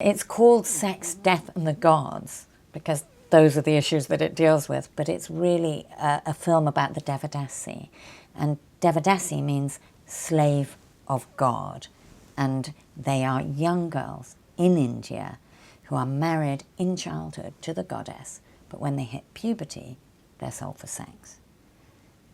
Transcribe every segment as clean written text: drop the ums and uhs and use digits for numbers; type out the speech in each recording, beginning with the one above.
It's called Sex, Death and the Gods because those are the issues that it deals with, but it's really a film about the devadasi. And devadasi means slave of God. And they are young girls in India who are married in childhood to the goddess, but when they hit puberty, they're sold for sex.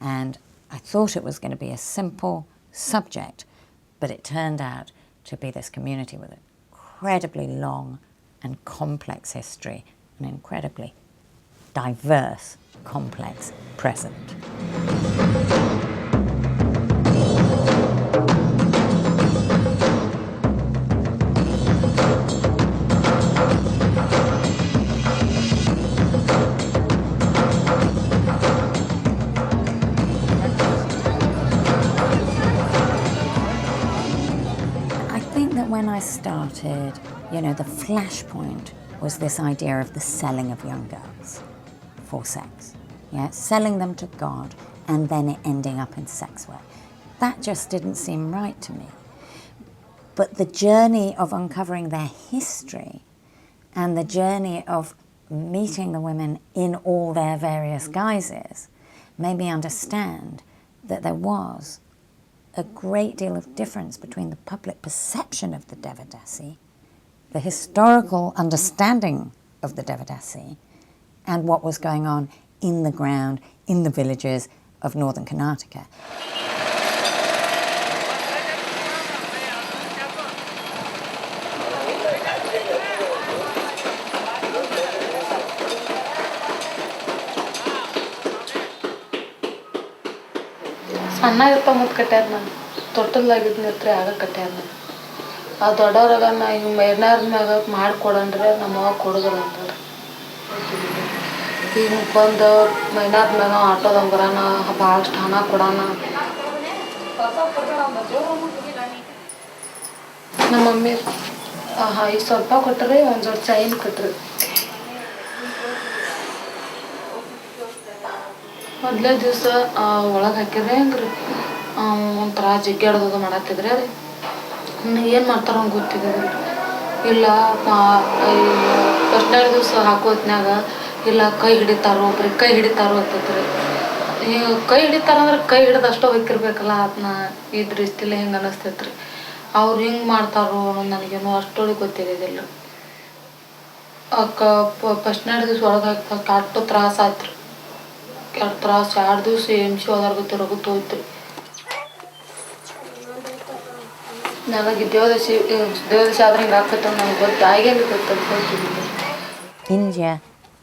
And I thought it was going to be a simple subject, but it turned out to be this community with an incredibly long and complex history, an incredibly diverse, complex present. When I started, the flashpoint was this idea of the selling of young girls for sex. Yeah, selling them to God and then it ending up in sex work. That just didn't seem right to me. But the journey of uncovering their history and the journey of meeting the women in all their various guises made me understand that there was a great deal of difference between the public perception of the devadasi, the historical understanding of the devadasi, and what was going on in the ground, in the villages of northern Karnataka. ಸಣ್ಣಗಿರ್ತ ಮುತ್ತು ಕಟ್ಟ್ಯಾರ ನಾನು ತೊಟ್ಟಲ್ದಾಗಿದ್ನಿರ್ತ್ರಿ ಆಗ ಕಟ್ಟ್ಯಾರ ನಾನು ಆ ದೊಡ್ಡವ್ರಾಗ ನಾ ಹಿಂಗೆ ಮೈನಾರ ಮ್ಯಾಗ ಮಾಡಿಕೊಡನ್ರಿ ನಮ್ಮವ್ವ ಕೊಡೋದಿಲ್ಲ ಅಂತಾರೆ ಹಿಂಗೆ ಬಂದು ಮೈನಾರ ಮ್ಯಾಗ ಆಟೋದಂಗೆ ಬರೋಣ ಭಾಳಷ್ಟು ಹಣ ಕೊಡೋಣ ನಮ್ಮ ಮಮ್ಮಿ ಈಗ ಸ್ವಲ್ಪ ಕೊಟ್ಟರಿ ಒಂದು ಜೋಡಿ ಚೈನ್ ಕೊಟ್ರಿ ಮೊದಲೇ ದಿವಸ ಒಳಗೆ ಹಾಕಿದ್ರೆ ಹೆಂಗ್ರಿ ಒಂಥರ ಜಿಗ್ಗೆ ಹಿಡ್ದು ಮಾಡತ್ತಿದ್ರಿ ರೀ ಏನು ಮಾಡ್ತಾರೋ ಹಂಗೆ ಗೊತ್ತಿದ್ರಿ ಇಲ್ಲ ಫಸ್ಟ್ನೇ ದಿವಸ ಹಾಕೋತ್ನಾಗ ಇಲ್ಲ ಕೈ ಹಿಡಿತಾರೋ ಒಬ್ರಿಗೆ ಕೈ ಹಿಡಿತಾರೋ ಅಂತದ್ರಿ ಕೈ ಹಿಡಿತಾರಂದ್ರೆ ಕೈ ಹಿಡಿದಷ್ಟು ಹೋಗಿರ್ಬೇಕಲ್ಲ ಅದನ್ನ ಇದ್ರ ಇಷ್ಟಿಲ್ಲ ಹಿಂಗೆ ಅನ್ನಿಸ್ತೈತ್ರಿ ಅವ್ರು ಹಿಂಗೆ ಮಾಡ್ತಾರೋ ಅನ್ನೋದು ನನಗೇನು ಅಷ್ಟೊಳಗೆ ಗೊತ್ತಿರೋದಿಲ್ಲ ಫಸ್ಟ್ನೇ ದಿವಸ ಒಳಗೆ ಹಾಕಿ ಅಷ್ಟು ತ್ರಾಸ ಆಯ್ತು ರೀ ಎರಡು ತ್ರಾಸ 2 ದಿವಸ ಎಮ್ಸಿ ಹೋದಾರ ಗೊತ್ತಿರೋಗುತ್ತೆ ಹೋಯ್ತು ನನಗೆ ದೇವದಶಿ ಆದ್ರೆ ಹಿಂಗೆ ಆಗ್ತೈತೆ ನನಗೆ ಗೊತ್ತು ಆಗೇನು ಗೊತ್ತಿಲ್ಲ. India,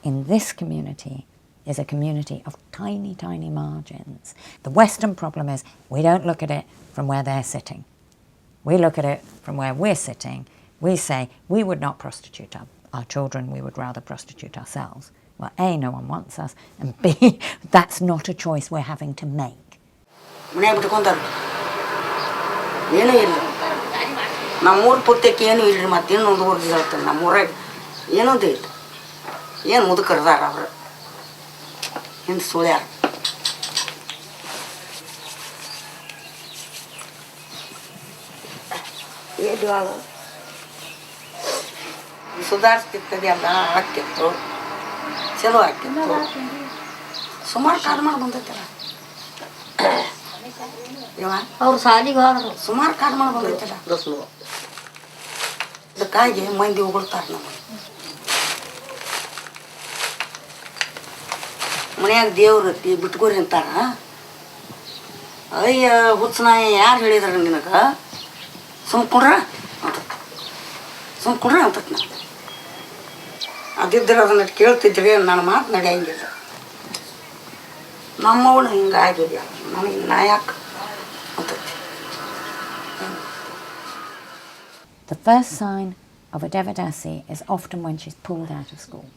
in this community, is a community of tiny, tiny margins. The Western problem is we don't look at it from where they're sitting. We look at it from where we're sitting. We say we would not prostitute our children, we would rather prostitute ourselves. Well, A, no one wants us, and B, that's not a choice we're having to make. ಏನೂ ಇಲ್ಲ ನಮ್ಮೂರು ಪುಸ್ತಕ್ಕೆ ಏನೂ ಇಲ್ಲರಿ ಮತ್ತೆ ಇನ್ನೊಂದು ಊರಿಗೆ ಹೇಳ್ತಾರೆ ನಮ್ಮೂರಾಗ ಏನೋದು ಇಲ್ಲ ಏನು ಮುದುಕರ್ದಾರ ಅವರು ಹಿಂದೆ ಸುಳ್ಯಾರ ಇವಾಗ ಸುಧಾರಿಸ್ತಿರ್ತದೆ ಎಲ್ಲ ಹಾಕಿತ್ತು ಚಲೋ ಹಾಕಿತ್ತು ಸುಮಾರು ಕಾಲ ಮಾಡಿ ಬಂದೈತಲ್ಲ ಅವ್ರು ಸಾಲಿಗೆ ಹೋದ್ರು ಸುಮಾರು ಕಾಲ ಮಾಡಿ ಬಂದೈತಲ್ಲ ಅದಕ್ಕಾಗಿ ಮಂದಿ ಉಗುಳ್ತಾರೆ ನಮಗೆ ಮನ್ಯಾಗ ದೇವ್ರ ಬಿಟ್ಕೋರಿ ಅಂತಾರ ಅಯ್ಯ ಹುಚ್ಚನಾಯ ಯಾರು ಹೇಳಿದ್ರ ನಿನಗೆ ಸುಮ್ಕೊಂಡ್ರ ಅಂತತ್ ನಾನು ಅದಿದ್ರೆ ಅದನ್ನ ಕೇಳ್ತಿದ್ರಿ ನನ್ನ ಮಾತು ನಡೆಯಂಗಿಲ್ಲ ನಮ್ಮವಳು ಹಿಂಗಾಗಿಲ್ಲ ನನಗೆ ನಾಯಕ ಅಂತತಿ. The first sign of a devadasi is often when she's pulled out of school.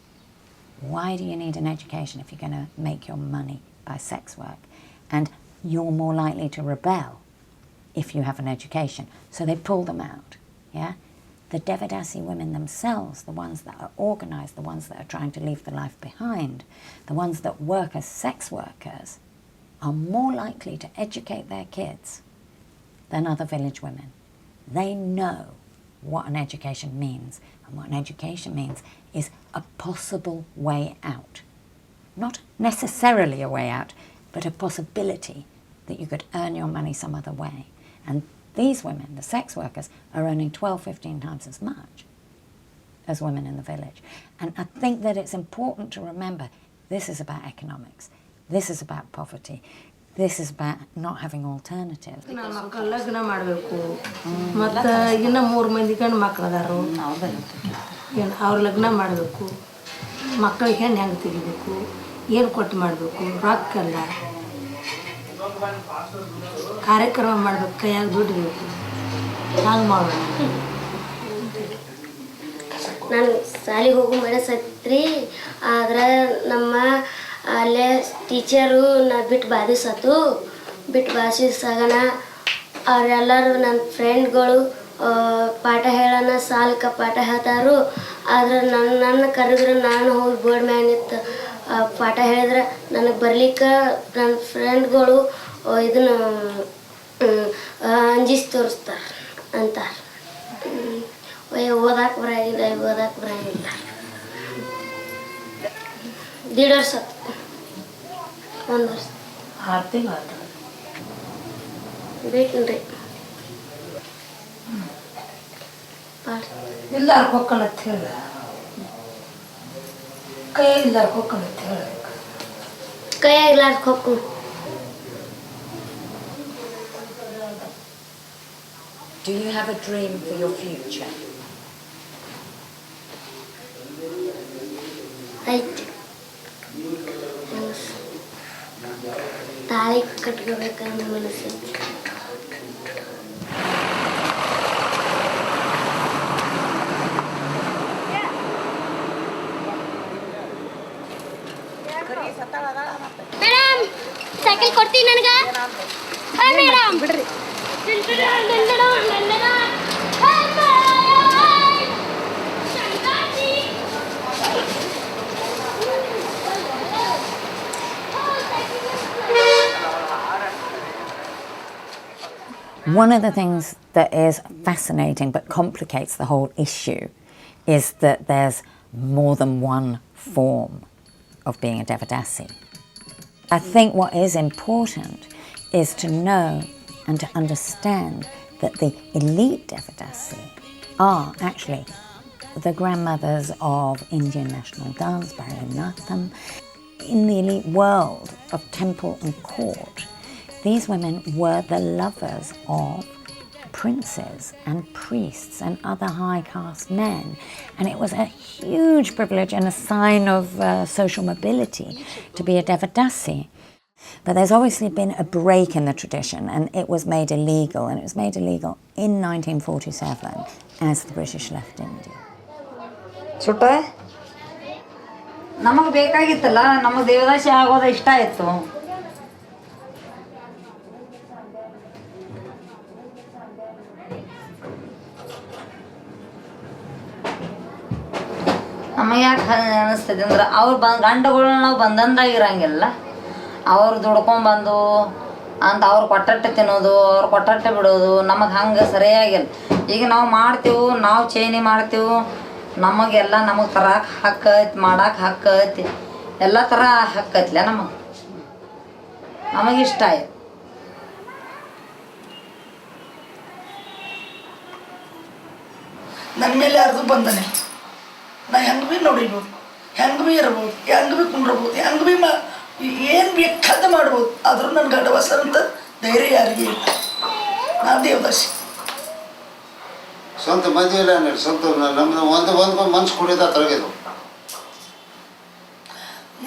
Why do you need an education if you're going to make your money by sex work? And you're more likely to rebel if you have an education. So they pull them out, yeah? The devadasi women themselves, the ones that are organized, the ones that are trying to leave the life behind, the ones that work as sex workers, are more likely to educate their kids than other village women. They know what an education means. And what an education means is a possible way out. Not necessarily a way out, but a possibility that you could earn your money some other way. And these women, the sex workers, are earning 12, 15 times as much as women in the village. And I think that it's important to remember this is about economics. This is about poverty. This is about not having alternatives. ಮಕ್ಕಳು ಲಗ್ನ ಮಾಡಬೇಕು ಮತ್ತು ಇನ್ನು 3 ಮಂದಿ ಗಂಡು ಮಕ್ಳು ಅದಾರು ಅವ್ರು ಲಗ್ನ ಮಾಡಬೇಕು ಮಕ್ಕಳಿಗೆ ಹೆಂಗೆ ತೆಗಿಬೇಕು ಏನು ಕೊಟ್ಟು ಮಾಡಬೇಕು ರೊಕ್ಕಲ್ಲ ಕಾರ್ಯಕ್ರಮ ಮಾಡ್ಬೇಕು ಕೈಯಾಗ ದುಡ್ಡು ಬೇಕು ಹಂಗೆ ಮಾಡೋಣ ನಾನು ಶಾಲೆಗೆ ಹೋಗೋ ಮನಸ್ಸೈತ್ರಿ ಆದ್ರೆ ನಮ್ಮ ಅಲ್ಲೇ ಟೀಚರು ನಾ ಬಿಟ್ಟು ಬಾದಿಸೋಣ ಅವರೆಲ್ಲರೂ ನನ್ನ ಫ್ರೆಂಡ್ಗಳು ಪಾಠ ಹೇಳೋಣ ಸಾಲಕ್ಕೆ ಪಾಠ ಹೇಳ್ತಾರು ಆದ್ರೆ ನನ್ನ ಕರೆದ್ರೆ ನಾನು ಹೋಗಿ ಬೋರ್ಡ್ ಮ್ಯಾಗ ನಿಂತು ಪಾಠ ಹೇಳಿದ್ರೆ ನನಗೆ ಬರ್ಲಿಕ್ಕೆ ನನ್ನ ಫ್ರೆಂಡ್ಗಳು ಇದನ್ನು ಅಂಜಿಸಿ ತೋರಿಸ್ತಾರೆ ಅಂತಾರೆ ಓದಕ್ಕೆ ಬರಂಗಿಲ್ಲ ದೀಡ್ ವರ್ಷ 1 ವರ್ಷ 6 ತಿಂಗಳು ಬೇಕನ್ರಿ ಎಲ್ಲಾರು ಹೊಕ್ಕಣತ್ ಹೇಳ ಕೈಯಾಗಿಲ್ಲಾರ ಹೊಕ್ಕಣತ್ ಹೇಳ ಕೈಯಾಗಿಲ್ಲಾರ ಹೊಕ್ಕು Do you have a dream for your future? ಐತಿ ತಾಳಿ ಕಟ್ಕೋಬೇಕಂತ ಮನಸ್ಸೈತಿ ಮೇಡಮ್ ಸೈಕಲ್ ಕೊಡ್ತೀನಿ ನನಗೆ ಮೇಡಮ್ ಬಿಡ್ರಿ One of the things that is fascinating but complicates the whole issue is that there's more than one form of being a devadasi. I think what is important is to know and to understand that the elite devadasi are actually the grandmothers of Indian national dance, Bharatanatyam. In the elite world of temple and court, these women were the lovers of princes and priests and other high caste men. And it was a huge privilege and a sign of social mobility to be a devadasi. But there's obviously been a break in the tradition, and it was made illegal. And it was made illegal in 1947 as the British left India. ಸುಟ್ಟ ನಮಗೆ ಬೇಕಾಗಿತ್ತಲ್ಲ ನಮಗೆ ದೇವದಾಸಿ ಆಗೋದು ಇಷ್ಟ ಆಯಿತು ನಮಗೆ ಯಾಕೆ ಅನಿಸ್ತದೆ ಅಂದ್ರೆ ಅವ್ರು ಗಂಡುಗಳು ನಾವು ಬಂದಂದಾಗಿರಂಗಿಲ್ಲ ಅವ್ರು ದುಡ್ಕೊಂಬಂದು ಅಂತ ಅವ್ರು ಕೊಟ್ಟಟ್ಟೆ ತಿನ್ನೋದು ಅವ್ರು ಕೊಟ್ಟಟ್ಟೆ ಬಿಡೋದು ನಮಗೆ ಹಂಗೆ ಸರಿಯಾಗಿಲ್ಲ ಈಗ ನಾವು ಮಾಡ್ತೀವಿ ನಾವು ಚೇಂಜ್ ಮಾಡ್ತೀವಿ ನಮಗೆಲ್ಲ ನಮಗೆ ತರಕ್ಕೆ ಹಕ್ಕು ಐತಿ ಮಾಡಕ್ಕೆ ಹಕ್ಕು ಐತಿ ಎಲ್ಲ ಥರ ಹಕ್ಕು ಐತ್ಲೆ ನಮಗಿಷ್ಟ ಆಯ್ತು ನನ್ನ ಮೇಲೆ ಯಾರ್ದು ಬಂದನೆ ನಾ ಹೆಂಗೆ ಭೀ ನೋಡಿರ್ಬೋದು ಹೆಂಗೆ ಭೀ ಇರ್ಬೋದು ಹೆಂಗೆ ಭೀ ಕುಂಡಿರ್ಬೋದು ಹೆಂಗೆ ಭೀ ಏನು ಬೇಕಾದ ಮಾಡ್ಬೋದು ಆದರೂ ನನ್ನ ಗಡವಸರಂತ ಧೈರ್ಯ ಯಾರಿಗೆ ಇಲ್ಲ ನಾ ದೇವದಾಸಿ ಸ್ವಂತ ಮದುವೆ ಇಲ್ಲ ಅನ್ನಿ ಸ್ವಂತ ನಮ್ಮದು ಒಂದು ಮನ್ಸು ಕುಡಿದ ತೊಲಗಿದು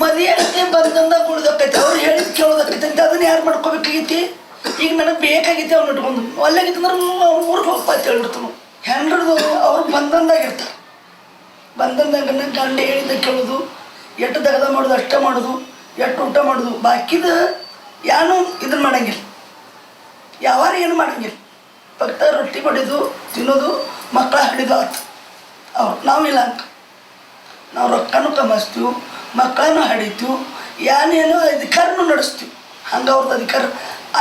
ಮದುವೆ ಬಂದಂದಾಗ ಉಳಿದಕ್ಕೈತಿ ಅವ್ರು ಹೇಳಿದ್ ಕೇಳೋದಕ್ಕೈತಿ ಅಂತ ಅದನ್ನ ಯಾರು ಮಾಡ್ಕೋಬೇಕಾಗೈತಿ ಈಗ ನನಗೆ ಬೇಕಾಗೈತಿ ಅವ್ನು ಇಟ್ಕೊಂಡು ಒಲ್ಲಾಗಿತ್ತಂದ್ರೆ ಅವ್ರು ಊರಿಗೆ ಹೋಗ್ತಾ ಅಂತ ಹೇಳ್ಬಿಡ್ತಾನು ಹೆಂಡ್ರದು ಅವ್ರು ಬಂದಂದಾಗ ಇರ್ತಾರೆ ಬಂದಂದಾಗ ಗಂಡ ಹೇಳಿದ್ದ ಕೇಳೋದು ಎಷ್ಟು ದಗದ ಮಾಡೋದು ಅಷ್ಟೇ ಮಾಡೋದು ಎಷ್ಟು ಊಟ ಮಾಡೋದು ಬಾಕಿದ ಯಾನು ಇದನ್ನು ಮಾಡಂಗಿಲ್ಲ ಯಾವಾರ ಏನು ಮಾಡಂಗಿಲ್ಲ ಫಕ್ತ ರೊಟ್ಟಿ ಬಡಿದು ತಿನ್ನೋದು ಮಕ್ಕಳ ಹಿಡಿದು ಆಯ್ತು ಅವ್ರು ನಾವಿಲ್ಲ ಅಂತ ನಾವು ರೊಕ್ಕನೂ ಕಮಿಸ್ತೀವಿ ಮಕ್ಕಳನ್ನು ಹಡಿತೀವಿ ಏನೇನೋ ಅಧಿಕಾರನೂ ನಡೆಸ್ತೀವಿ ಹಂಗೆ ಅವ್ರದ್ದು ಅಧಿಕಾರ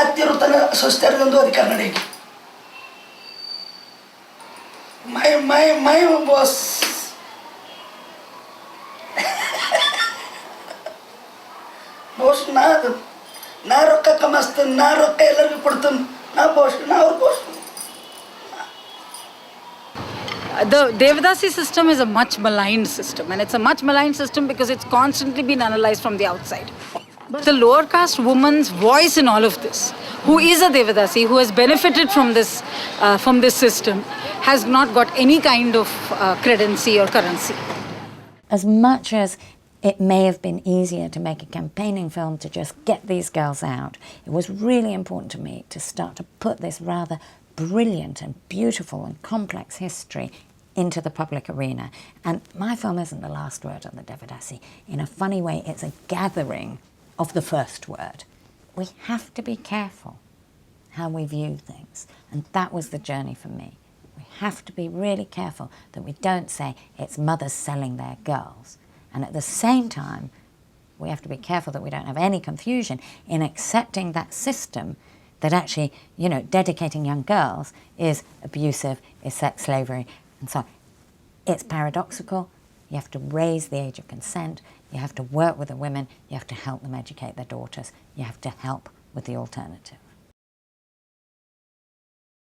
ಅತ್ತಿರು ತನ್ನ ಸ್ವಸ್ಥರದೊಂದು ಅಧಿಕಾರ ನಡೆಯಲಿ my boss. ಬಾಸ್ ನಾ ರೊಕ್ಕ ಕಮಾಸ್ತೇನೆ, ನಾ ರೊಕ್ಕ ಎಲ್ಲರಿಗೂ ಕೊಡ್ತೇನೆ, ನಾ ಬಾಸ್, ನಾ ಅವ್ರ boss. The devadasi system is a much maligned system, and it's a much maligned system because it's constantly been analyzed from the outside. But the lower caste woman's voice in all of this, who is a devadasi, who has benefited from this system, has not got any kind of credency or currency. As much as it may have been easier to make a campaigning film to just get these girls out, it was really important to me to start to put this rather brilliant and beautiful and complex history into the public arena. And my film isn't the last word on the devadasi. In a funny way, it's a gathering of the first word. We have to be careful how we view things, and that was the journey for me. We have to be really careful that we don't say it's mothers selling their girls, and at the same time we have to be careful that we don't have any confusion in accepting that system that actually, you know, dedicating young girls is abusive, is sex slavery, and so on. It's paradoxical. You have to raise the age of consent, you have to work with the women, you have to help them educate their daughters, you have to help with the alternative.